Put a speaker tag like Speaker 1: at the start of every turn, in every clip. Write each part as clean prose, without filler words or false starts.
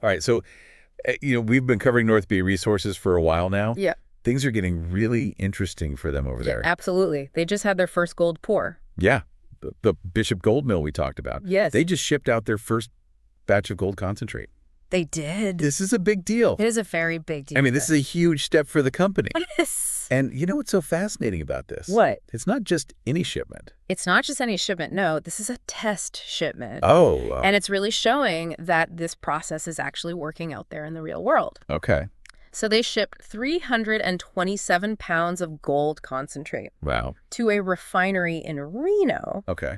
Speaker 1: All right, so, we've been covering North Bay Resources for a while now.
Speaker 2: Yeah.
Speaker 1: Things are getting really interesting for them over there.
Speaker 2: Absolutely. They just had their first gold pour.
Speaker 1: Yeah, the Bishop Gold Mill we talked about.
Speaker 2: Yes.
Speaker 1: They just shipped out their first batch of gold concentrate.
Speaker 2: They did.
Speaker 1: This is a big deal.
Speaker 2: It is a very big deal.
Speaker 1: I mean, this is a huge step for the company.
Speaker 2: Yes.
Speaker 1: And you know what's so fascinating about this?
Speaker 2: What?
Speaker 1: It's not just any shipment.
Speaker 2: It's not just any shipment. No, this is a test shipment.
Speaker 1: Oh.
Speaker 2: And it's really showing that this process is actually working out there in the real world.
Speaker 1: Okay.
Speaker 2: So they shipped 327 pounds of gold concentrate.
Speaker 1: Wow.
Speaker 2: To a refinery in Reno.
Speaker 1: Okay.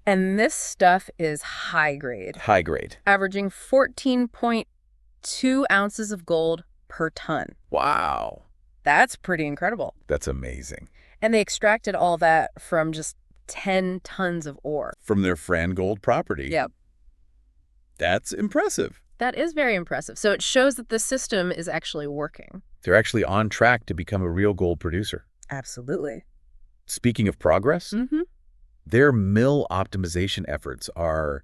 Speaker 2: And this stuff is high grade.
Speaker 1: High grade.
Speaker 2: Averaging 14.2 ounces of gold per ton.
Speaker 1: Wow.
Speaker 2: That's pretty incredible.
Speaker 1: That's amazing.
Speaker 2: And they extracted all that from just 10 tons of ore.
Speaker 1: From their Fran Gold property.
Speaker 2: Yep.
Speaker 1: That's impressive.
Speaker 2: That is very impressive. So it shows that the system is actually working.
Speaker 1: They're actually on track to become a real gold producer.
Speaker 2: Absolutely.
Speaker 1: Speaking of progress, their mill optimization efforts are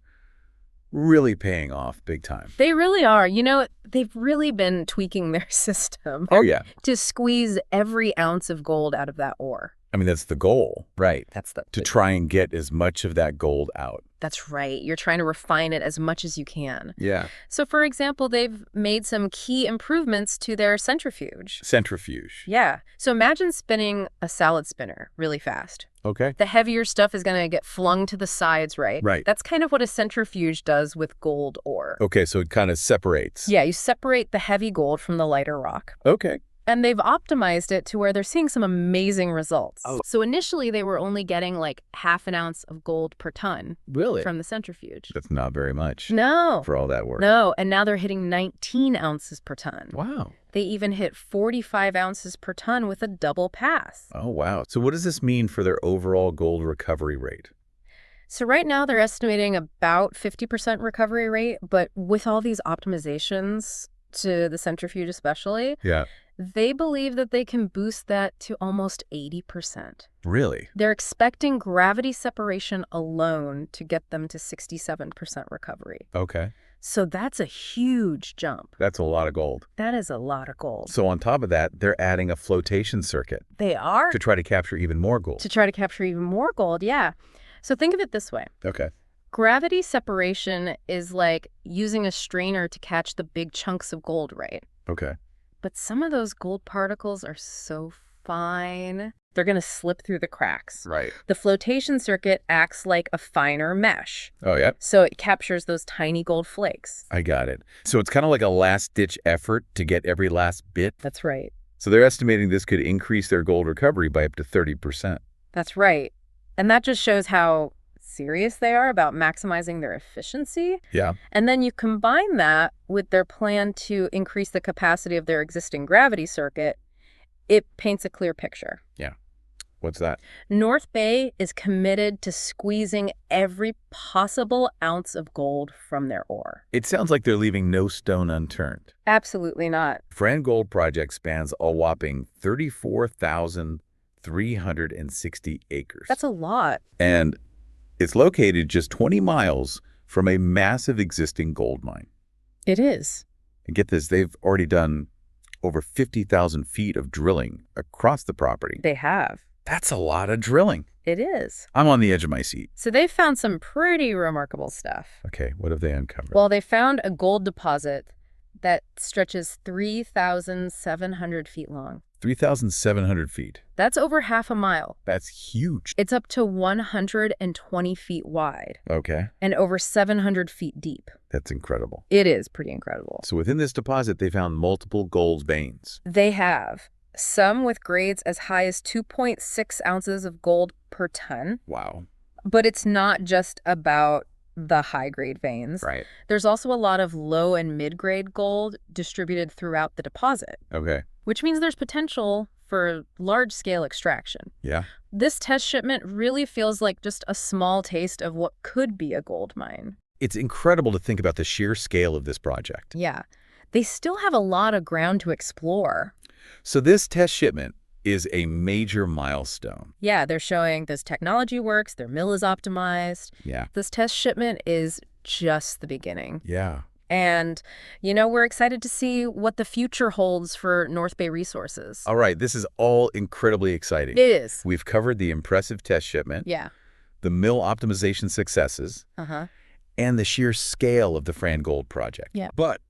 Speaker 1: really paying off big time.
Speaker 2: They really are. They've really been tweaking their system.
Speaker 1: Oh, yeah.
Speaker 2: To squeeze every ounce of gold out of that ore.
Speaker 1: I mean, that's the goal, right? To try and get as much of that gold out.
Speaker 2: That's right. You're trying to refine it as much as you can.
Speaker 1: Yeah.
Speaker 2: So, for example, they've made some key improvements to their centrifuge.
Speaker 1: Centrifuge.
Speaker 2: Yeah. So imagine spinning a salad spinner really fast.
Speaker 1: Okay.
Speaker 2: The heavier stuff is going to get flung to the sides, right?
Speaker 1: Right.
Speaker 2: That's kind of what a centrifuge does with gold ore.
Speaker 1: Okay, so it kind of separates.
Speaker 2: Yeah, you separate the heavy gold from the lighter rock.
Speaker 1: Okay.
Speaker 2: And they've optimized it to where they're seeing some amazing results.
Speaker 1: Oh.
Speaker 2: So initially, they were only getting like half an ounce of gold per ton.
Speaker 1: Really?
Speaker 2: From the centrifuge.
Speaker 1: That's not very much.
Speaker 2: No.
Speaker 1: For all that work.
Speaker 2: No, and now they're hitting 19 ounces per ton.
Speaker 1: Wow.
Speaker 2: They even hit 45 ounces per ton with a double pass.
Speaker 1: Oh, wow. So what does this mean for their overall gold recovery rate?
Speaker 2: So right now, they're estimating about 50% recovery rate, but with all these optimizations to the centrifuge especially,
Speaker 1: yeah,
Speaker 2: they believe that they can boost that to almost 80%.
Speaker 1: Really?
Speaker 2: They're expecting gravity separation alone to get them to 67% recovery.
Speaker 1: Okay.
Speaker 2: So that's a huge jump.
Speaker 1: That's a lot of gold.
Speaker 2: That is a lot of gold.
Speaker 1: So on top of that, they're adding a flotation circuit.
Speaker 2: They are.
Speaker 1: To try to capture even more gold.
Speaker 2: To try to capture even more gold, yeah. So think of it this way.
Speaker 1: Okay.
Speaker 2: Gravity separation is like using a strainer to catch the big chunks of gold, right?
Speaker 1: Okay.
Speaker 2: But some of those gold particles are so fine, they're going to slip through the cracks.
Speaker 1: Right.
Speaker 2: The flotation circuit acts like a finer mesh.
Speaker 1: Oh, yeah?
Speaker 2: So it captures those tiny gold flakes.
Speaker 1: I got it. So it's kind of like a last-ditch effort to get every last bit?
Speaker 2: That's right.
Speaker 1: So they're estimating this could increase their gold recovery by up to 30%.
Speaker 2: That's right. And that just shows how serious they are about maximizing their efficiency.
Speaker 1: Yeah.
Speaker 2: And then you combine that with their plan to increase the capacity of their existing gravity circuit, it paints a clear picture.
Speaker 1: Yeah. What's that?
Speaker 2: North Bay is committed to squeezing every possible ounce of gold from their ore.
Speaker 1: It sounds like they're leaving no stone unturned.
Speaker 2: Absolutely not.
Speaker 1: Fran Gold Project spans a whopping 34,360 acres.
Speaker 2: That's a lot.
Speaker 1: And it's located just 20 miles from a massive existing gold mine.
Speaker 2: It is.
Speaker 1: And get this, they've already done over 50,000 feet of drilling across the property.
Speaker 2: They have.
Speaker 1: That's a lot of drilling.
Speaker 2: It is.
Speaker 1: I'm on the edge of my seat.
Speaker 2: So they found some pretty remarkable stuff.
Speaker 1: Okay, what have they uncovered?
Speaker 2: Well, they found a gold deposit that stretches 3,700 feet long.
Speaker 1: 3,700 feet.
Speaker 2: That's over half a mile.
Speaker 1: That's huge.
Speaker 2: It's up to 120 feet wide.
Speaker 1: Okay.
Speaker 2: And over 700 feet deep.
Speaker 1: That's incredible.
Speaker 2: It is pretty incredible.
Speaker 1: So within this deposit, they found multiple gold veins.
Speaker 2: They have. Some with grades as high as 2.6 ounces of gold per ton.
Speaker 1: Wow.
Speaker 2: But it's not just about the high-grade veins.
Speaker 1: Right.
Speaker 2: There's also a lot of low and mid-grade gold distributed throughout the deposit.
Speaker 1: Okay.
Speaker 2: Which means there's potential for large-scale extraction.
Speaker 1: Yeah.
Speaker 2: This test shipment really feels like just a small taste of what could be a gold mine.
Speaker 1: It's incredible to think about the sheer scale of this project.
Speaker 2: Yeah. They still have a lot of ground to explore.
Speaker 1: So this test shipment is a major milestone.
Speaker 2: Yeah, they're showing this technology works, their mill is optimized.
Speaker 1: Yeah.
Speaker 2: This test shipment is just the beginning.
Speaker 1: Yeah.
Speaker 2: And, we're excited to see what the future holds for North Bay Resources.
Speaker 1: All right, this is all incredibly exciting.
Speaker 2: It is.
Speaker 1: We've covered the impressive test shipment,
Speaker 2: Yeah.
Speaker 1: the mill optimization successes, and the sheer scale of the Fran Gold Project.
Speaker 2: Yeah.
Speaker 1: But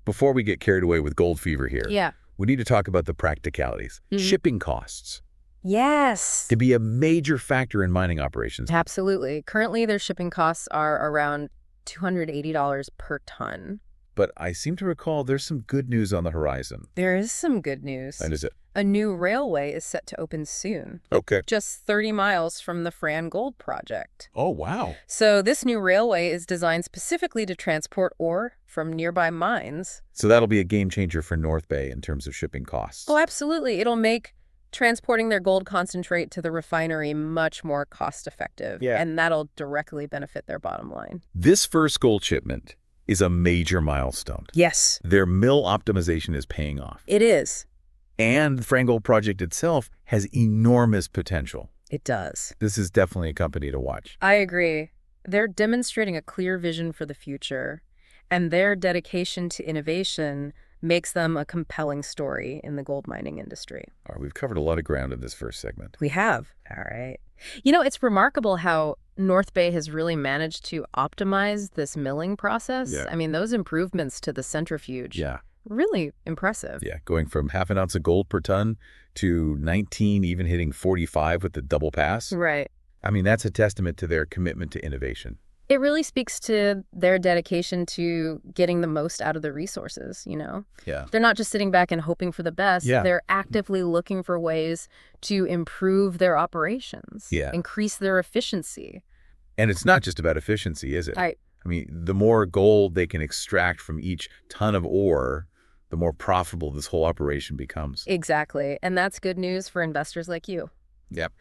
Speaker 1: before we get carried away with gold fever here, we need to talk about the practicalities. Shipping costs.
Speaker 2: Yes.
Speaker 1: To be a major factor in mining operations.
Speaker 2: Absolutely. Currently, their shipping costs are around $280 per ton.
Speaker 1: But I seem to recall there's some good news on the horizon.
Speaker 2: There is some good news.
Speaker 1: And is it?
Speaker 2: A new railway is set to open soon.
Speaker 1: Okay.
Speaker 2: Just 30 miles from the Fran Gold Project.
Speaker 1: Oh, wow.
Speaker 2: So this new railway is designed specifically to transport ore from nearby mines.
Speaker 1: So that'll be a game changer for North Bay in terms of shipping costs.
Speaker 2: Oh, absolutely. It'll make transporting their gold concentrate to the refinery much more cost-effective.
Speaker 1: Yeah.
Speaker 2: And that'll directly benefit their bottom line.
Speaker 1: This first gold shipment is a major milestone.
Speaker 2: Yes.
Speaker 1: Their mill optimization is paying off.
Speaker 2: It is.
Speaker 1: And the Fran Gold Project itself has enormous potential.
Speaker 2: It does.
Speaker 1: This is definitely a company to watch.
Speaker 2: I agree. They're demonstrating a clear vision for the future, and their dedication to innovation makes them a compelling story in the gold mining industry.
Speaker 1: All right, we've covered a lot of ground in this first segment.
Speaker 2: We have. All right. It's remarkable how North Bay has really managed to optimize this milling process.
Speaker 1: Yeah.
Speaker 2: I mean, those improvements to the centrifuge.
Speaker 1: Yeah.
Speaker 2: Really impressive.
Speaker 1: Yeah, going from half an ounce of gold per ton to 19, even hitting 45 with the double pass.
Speaker 2: Right.
Speaker 1: I mean, that's a testament to their commitment to innovation.
Speaker 2: It really speaks to their dedication to getting the most out of the resources,
Speaker 1: Yeah.
Speaker 2: They're not just sitting back and hoping for the best.
Speaker 1: Yeah.
Speaker 2: They're actively looking for ways to improve their operations, increase their efficiency.
Speaker 1: And it's not just about efficiency, is it? I mean, the more gold they can extract from each ton of ore, the more profitable this whole operation becomes.
Speaker 2: Exactly. And that's good news for investors like you.
Speaker 1: Yep.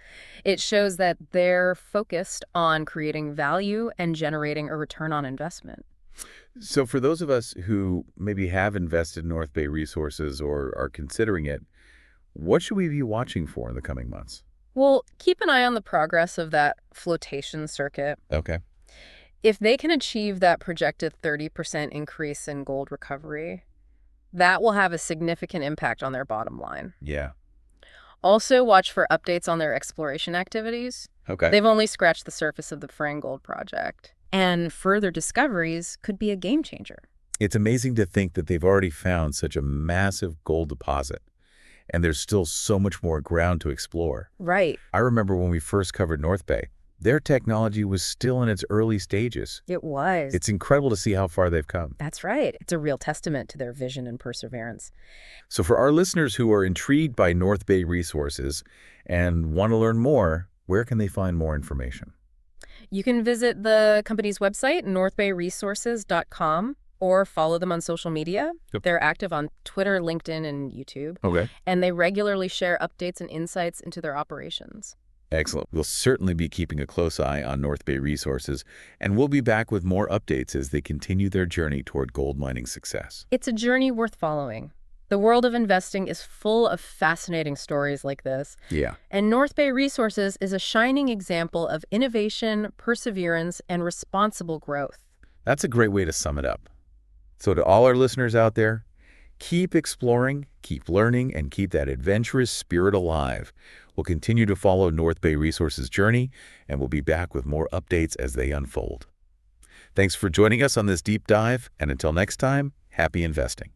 Speaker 2: It shows that they're focused on creating value and generating a return on investment.
Speaker 1: So for those of us who maybe have invested in North Bay Resources or are considering it, what should we be watching for in the coming months?
Speaker 2: Well, keep an eye on the progress of that flotation circuit.
Speaker 1: Okay.
Speaker 2: If they can achieve that projected 30% increase in gold recovery, that will have a significant impact on their bottom line.
Speaker 1: Yeah.
Speaker 2: Also, watch for updates on their exploration activities.
Speaker 1: Okay.
Speaker 2: They've only scratched the surface of the Fran Gold Project. And further discoveries could be a game changer.
Speaker 1: It's amazing to think that they've already found such a massive gold deposit, and there's still so much more ground to explore.
Speaker 2: Right.
Speaker 1: I remember when we first covered North Bay, their technology was still in its early stages.
Speaker 2: It was.
Speaker 1: It's incredible to see how far they've come.
Speaker 2: That's right. It's a real testament to their vision and perseverance.
Speaker 1: So for our listeners who are intrigued by North Bay Resources and want to learn more, where can they find more information?
Speaker 2: You can visit the company's website, northbayresources.com, or follow them on social media.
Speaker 1: Yep.
Speaker 2: They're active on Twitter, LinkedIn, and YouTube.
Speaker 1: Okay.
Speaker 2: And they regularly share updates and insights into their operations.
Speaker 1: Excellent. We'll certainly be keeping a close eye on North Bay Resources, and we'll be back with more updates as they continue their journey toward gold mining success.
Speaker 2: It's a journey worth following. The world of investing is full of fascinating stories like this.
Speaker 1: Yeah.
Speaker 2: And North Bay Resources is a shining example of innovation, perseverance, and responsible growth.
Speaker 1: That's a great way to sum it up. So to all our listeners out there, keep exploring, keep learning, and keep that adventurous spirit alive. We'll continue to follow North Bay Resources' journey, and we'll be back with more updates as they unfold. Thanks for joining us on this deep dive, and until next time, happy investing.